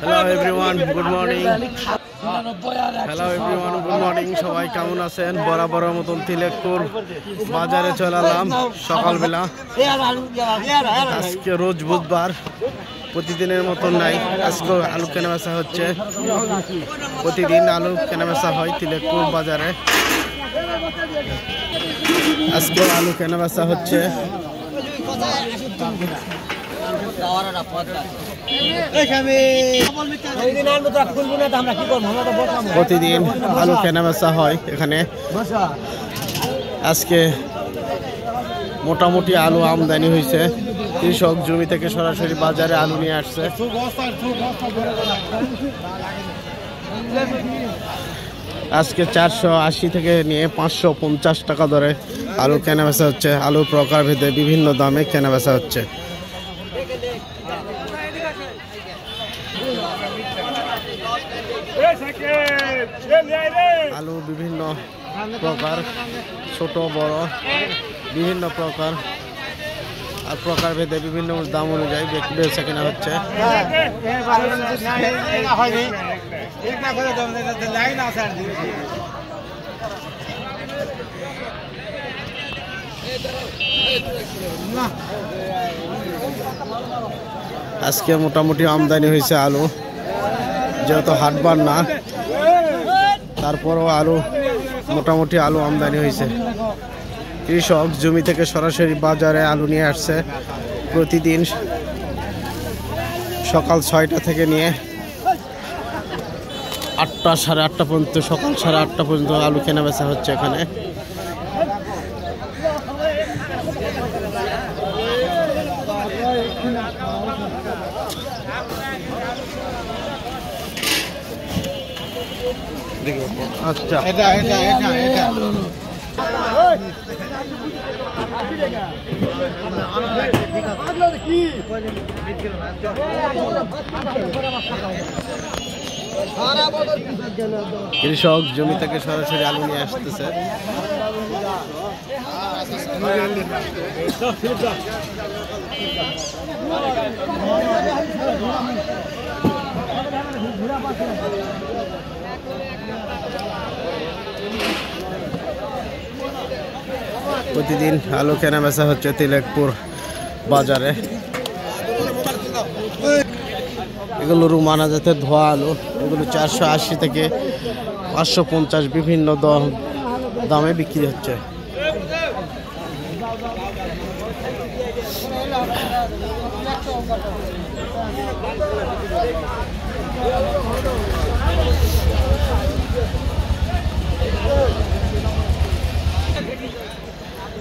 Hello everyone, good morning. Hello everyone, good morning. সবাই কেমন আছেন? বরাবরের মতন তিলেকপুর বাজারে চলে এলাম সকালবেলা। আজকে রোজ বুধবার, প্রতিদিনের মতন নাই। আজকে আলু কেনা বেচা হচ্ছে। প্রতিদিন আলু কেনা বেচা হয় তিলেকপুর বাজারে। আজকে আলু কেনা বেচা হচ্ছে। প্রতিদিন আলু কেনা বেচা হয় এখানে। আজকে মোটামুটি আলু আমদানি হয়েছে। কৃষক জমি থেকে সরাসরি বাজারে আলু নিয়ে আসছে। আজকে 480 থেকে নিয়ে 550 টাকা দরে আলু কেনা বেচা হচ্ছে। আলুর প্রকারভেদে বিভিন্ন দামে কেনা বেচা হচ্ছে। আলু বিভিন্ন প্রকার, ছোট বড় বিভিন্ন প্রকার, আর প্রকারভেদে বিভিন্ন দাম অনুযায়ী বেচা কেনা হচ্ছে। আজকে মোটামুটি আমদানি হয়েছে আলু, যেহেতু হাটবার না, তারপরও আলু মোটামুটি আলু আমদানি হয়েছে। কৃষক জমি থেকে সরাসরি বাজারে আলু নিয়ে আসছে। প্রতিদিন সকাল 6টা থেকে নিয়ে 8টা সাড়ে 8টা পর্যন্ত, সকাল সাড়ে 8টা পর্যন্ত আলু কেনা বেচা হচ্ছে এখানে। আচ্ছা, কৃষক জমি থেকে সরাসরি আলু নিয়ে আসতেছে। প্রতিদিন আলু কেনা বেচা হচ্ছে তিলেকপুর বাজারে। এগুলো রুমানা জাতের ধোয়া আলু, এগুলো 480 থেকে 550 বিভিন্ন দামে বিক্রি হচ্ছে।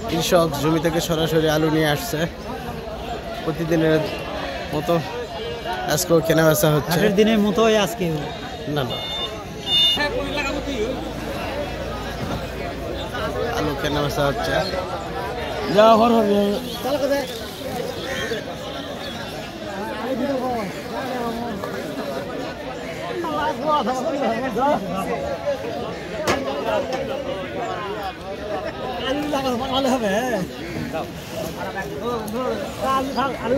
কৃষক জমি থেকে সরাসরি আলু নিয়ে আসছে। প্রতিদিনের মতো আজকেও কেনা বেচা হচ্ছে। দিনের মতোই আজকে না আলু কেনা বেচা হচ্ছে।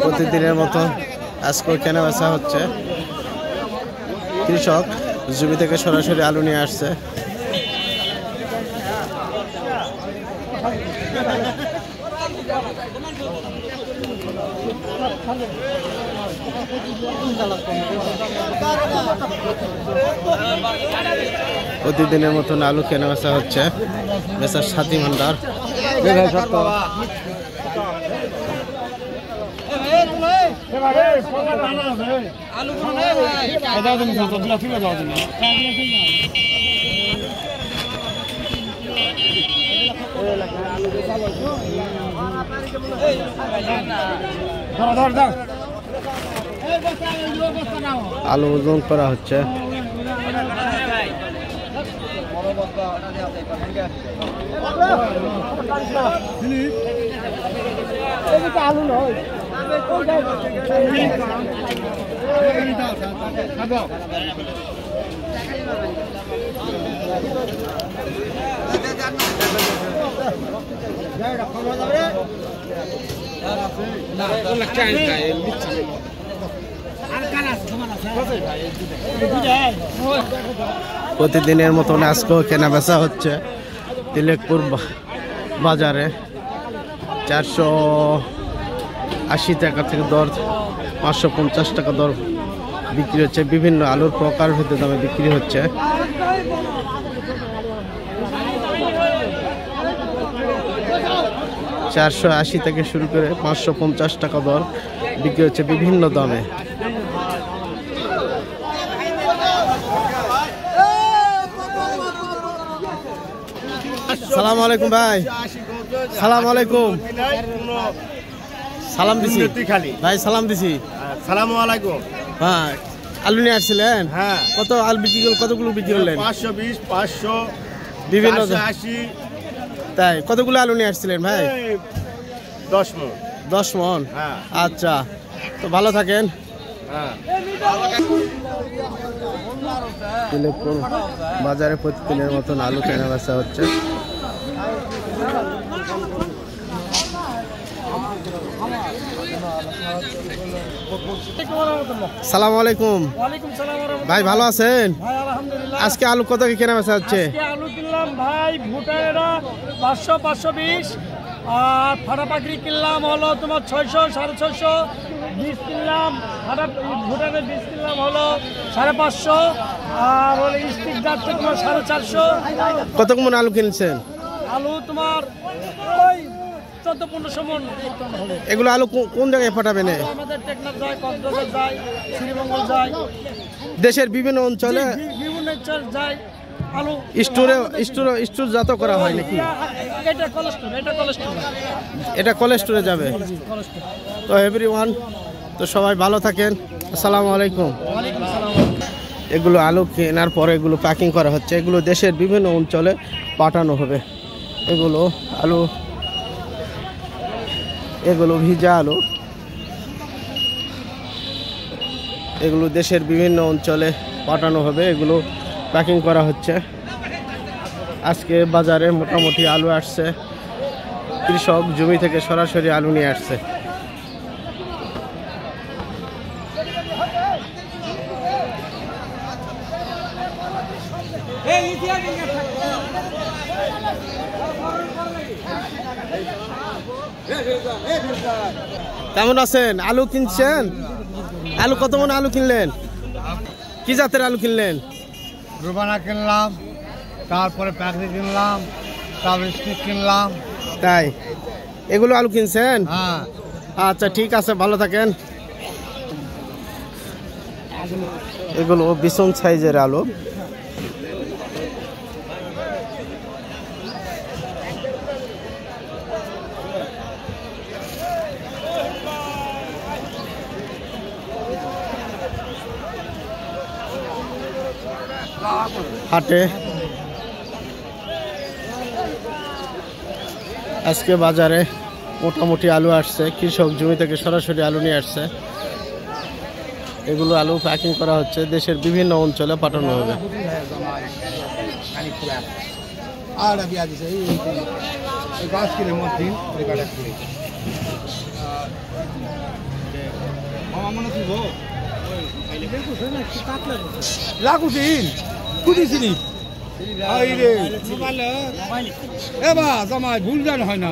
প্রতিদিনের মতো আজকেও কেনা বেচা হচ্ছে। কৃষক জমি থেকে সরাসরি আলু নিয়ে আসছে। প্রতিদিনের মতন আলু কেনা বেচা হচ্ছে বেচার সাথী ভান্ডার। আলু ওজন করা হচ্ছে। আলু নয় প্রতিদিনের মতন আজকেও কেনা বেচা হচ্ছে তিলেকপুর বাজারে। 480 টাকা থেকে দর 550 টাকা দর বিক্রি হচ্ছে। বিভিন্ন আলুর প্রকার ভেদে দামে বিক্রি হচ্ছে। $480 থেকে শুরু করে 550 টাকা দর বিক্রি হচ্ছে বিভিন্ন দামে। সালাম আলাইকুম ভাই। সালাম আলাইকুম। সালাম দিছি ভাই, সালাম দিছি। সালামু আলাইকুম। হ্যাঁ, আলু নিয়ে আসছিলেন? হ্যাঁ। কত আলু বিক্রি করলেন? কতগুলো বিক্রি করলেন? 520, 500, বিভিন্ন 480। তাই কতগুলো আলু নিয়ে আসছিলেন ভাই? 10 মণ। 10 মণ। হ্যাঁ। আচ্ছা, তো ভালো থাকেন। হ্যাঁ। তিলেকপুর বাজারে প্রতিদিনের মতন আলু কেনা বেচা হচ্ছে। সালাম আলাইকুম ভাই, ভালো আছেন? আজকে আলু কত কেনা বেচা হচ্ছে? আলু কিনলাম ভাই ভুটানেরা 500, 520, আর ফাটা পাখরি কিনলাম হলো তোমার 600, 650, বীজ কিনলাম ভুটানের বীজ কিনলাম হলো 550, আর হলো স্টিক যাচ্ছে তোমার 450। কত মণ আলু কিনছেন? আলু তোমার ওই 14-1500 মণ। এগুলো আলু কোন জায়গায় পাঠাবেন? আমাদের টেকনাফ যায়, কক্সবাজার যায়, শ্রীমঙ্গল যায়, দেশের বিভিন্ন অঞ্চলে বিভিন্ন অঞ্চল যায়। আলু স্টোর জাত করা হয় নাকি? এটা কোলেস্ট্রল, এটা কোলেস্টোরে যাবে। তো এভরিওয়ান, তো সবাই ভালো থাকেন। আসসালামু আলাইকুম। এগুলো আলু কেনার পরে এগুলো প্যাকিং করা হচ্ছে। এগুলো দেশের বিভিন্ন অঞ্চলে পাঠানো হবে। এগুলো আলু, এগুলো ভিজা আলু, এগুলো দেশের বিভিন্ন অঞ্চলে পাঠানো হবে। এগুলো প্যাকিং করা হচ্ছে। আজকে বাজারে মোটামুটি আলু আসছে, কৃষক জমি থেকে সরাসরি আলু নিয়ে আসছে। কেমন আছেন? আলু কিনছেন? আলু কত মণ আলু কিনলেন? কি জাতের আলু কিনলেন? রুবানা কিনলাম, তারপরে প্যাকেট কিনলাম, তারপরে স্টিক কিনলাম। তাই এগুলো আলু কিনছেন? হ্যাঁ। আচ্ছা, ঠিক আছে, ভালো থাকেন। এগুলো ভীষণ সাইজের আলু। হাটে আজকে বাজারে মোটামুটি আলু আসছে, কৃষক জমি থেকে সরাসরি আলু নিয়ে আসছে। এগুলো আলু প্যাকিং করা হচ্ছে, দেশের বিভিন্ন অঞ্চলে পাঠানো হবে। জামাই ভুল জান হয় না,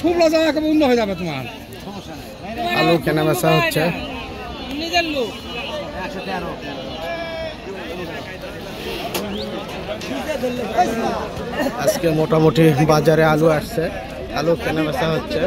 শুভলা জামা কেমন অন্য হয়ে যাবে তোমার। আলু কেনা বেচা হচ্ছে। আজকে মোটামুটি বাজারে আলু আসছে, আলু কেনা বেচা হচ্ছে।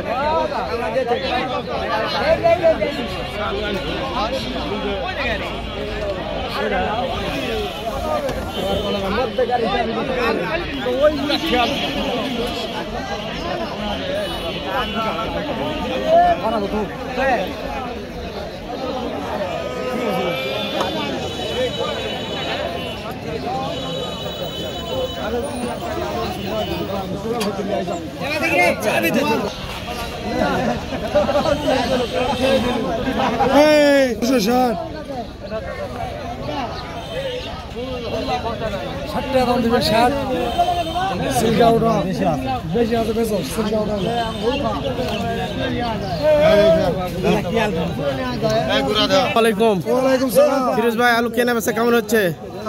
60 টাকা দাম দিবে 60 সিলকা ওটা বেশি আছে বেশি সিলকা ওটা ওয়ালাইকুম ওয়ালাইকুম সালাম। ফিরোজ ভাই আলু কেনা বেচা কেমন হচ্ছে?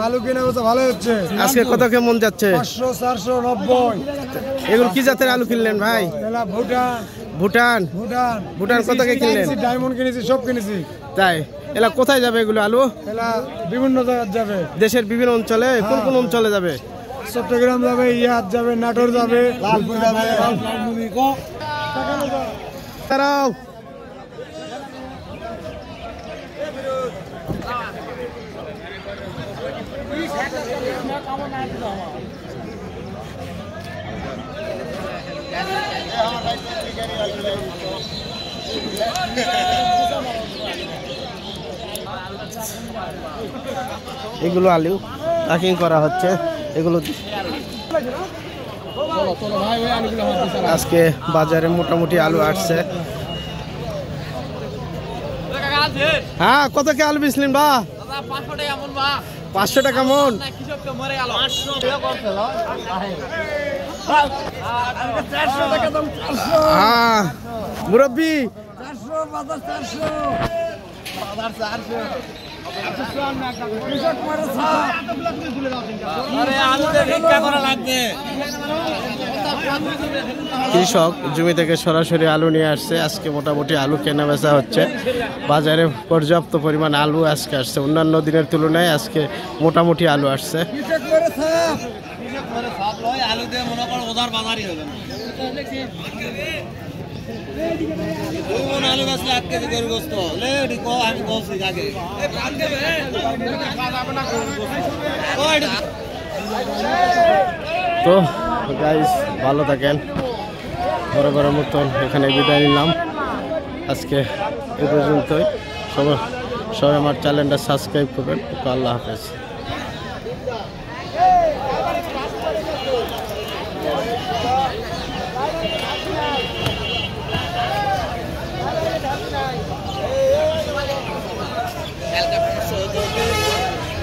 আলু কেনা বেচা ভালো হচ্ছে। আজকে কত কেমন যাচ্ছে? 500 490। এগুলো কি জাতের আলু কিনলেন ভাই? এলা ভুটান ভুটান ভুটান ভুটান কত কে কিনলেন? ডায়মন্ড কিনেছি, সব কিনেছি। তাই এলা কোথায় যাবে এগুলো আলু? এলা বিভিন্ন জায়গায় যাবে। দেশের বিভিন্ন অঞ্চলে কোন কোন অঞ্চলে যাবে? চট্টগ্রাম যাবে, ইয়াদ যাবে, নাটোর যাবে, লালপুর যাবে। দাঁড়াও এগুলো আলু প্যাকিং করা হচ্ছে। এগুলো আজকে বাজারে মোটামুটি আলু আসছে। হ্যাঁ কত কে আলু বেচলেন বা? 500 টাকা মন। হ্যাঁ মুরব্বী কৃষক জমি থেকে সরাসরি আলু নিয়ে আসছে। আজকে মোটামুটি আলু কেনা বেচা হচ্ছে। বাজারে পর্যাপ্ত পরিমাণ আলু আজকে আসছে, অন্যান্য দিনের তুলনায় আজকে মোটামুটি আলু আসছে। তো গাইস ভালো থাকেন, বড় মতন এখানে বিদায় নিলাম। আজকে এ পর্যন্তই। সবাই আমার চ্যানেলটা সাবস্ক্রাইব করবেন। আল্লাহ হাফেজ।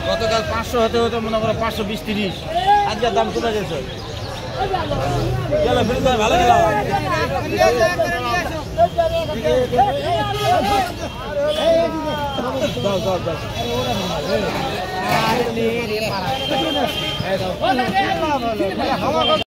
গতকাল 500 হতে হতে মনে করো 520-30 আজকের দাম চলে গেছে। চলো বিরুদ্ধে ভালো গেল।